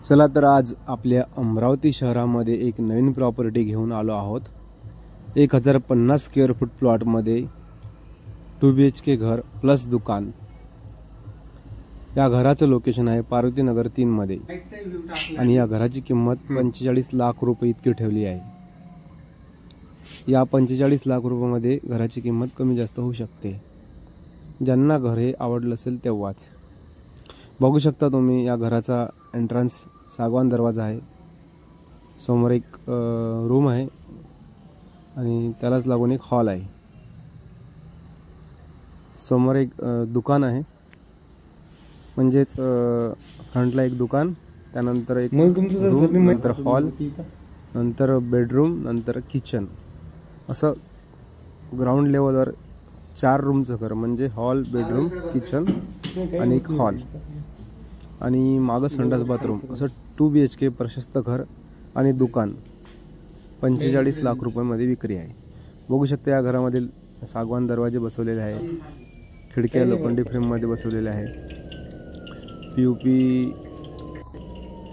चला तर आज आपल्या अमरावती शहरामध्ये एक नवीन प्रॉपर्टी घेऊन आलो आहोत। 1050 स्क्वेअर फूट प्लॉटमध्ये 2 BHK घर प्लस दुकान। या घराचं लोकेशन आहे पार्वती नगर 3 मध्ये आणि या घराची किंमत 45 लाख रुपये इतकी ठेवली आहे। या 45 लाख रुपयामध्ये घराची किंमत कमी जास्त होऊ शकते। ज्यांना घर हे आवडलं असेल तेव्हाच। बघू शकता तुम्ही या घराचा एंट्रन्स सागवान दरवाजा आहे। समोर एक रूम आहे आणि त्यालाच लागून एक हॉल आहे। समोर एक दुकान आहे, म्हणजेच फ्रंटला एक दुकान, त्यानंतर एक रूम, नंतर हॉल, नंतर बेडरूम, नंतर किचन, असं ग्राउंड लेवलवर 4 रूमचं घर, म्हणजे हॉल, बेडरूम, किचन आणि एक हॉल आणि मागं संडास बाथरूम, असं 2 BHK प्रशस्त घर आणि दुकान 45 लाख रुपयामध्ये विक्री आहे। बघू शकता या घरामध्ये सागवान दरवाजे बसवलेले आहे, खिडक्या लोखंडी फ्रेममध्ये बसवलेल्या आहे। POP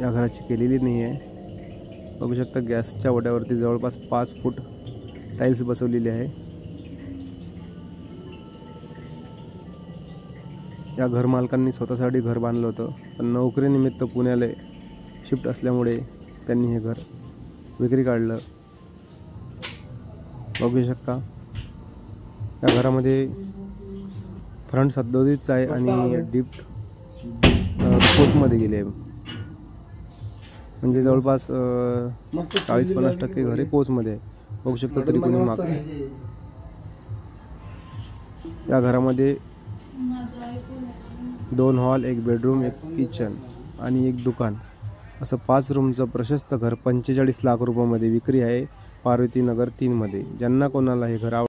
या घराची केलेली नाही आहे। बघू शकता गॅसच्या ओट्यावरती जवळपास 5 फूट टाइल्स बसवलेली आहे। या घर मालकांनी स्वतःसाठी घर बांधलं होतं, पण नोकरीनिमित्त पुण्याला शिफ्ट असल्यामुळे त्यांनी हे घर विक्री काढलं। बघू शकता या घरामध्ये फ्रंट सदोदित आहे आणि डीप कोचमध्ये गेले, म्हणजे जवळपास 40-50% घर हे कोचमध्ये आहे। बघू शकता तरी कोणी मागचं। या घरामध्ये 2 हॉल, 1 बेडरूम, 1 किचन आणि 1 दुकान, असं 5 रूमचं प्रशस्त घर 45 लाख रुपयामध्ये विक्री आहे पार्वती नगर 3 मध्ये। ज्यांना कोणाला हे घर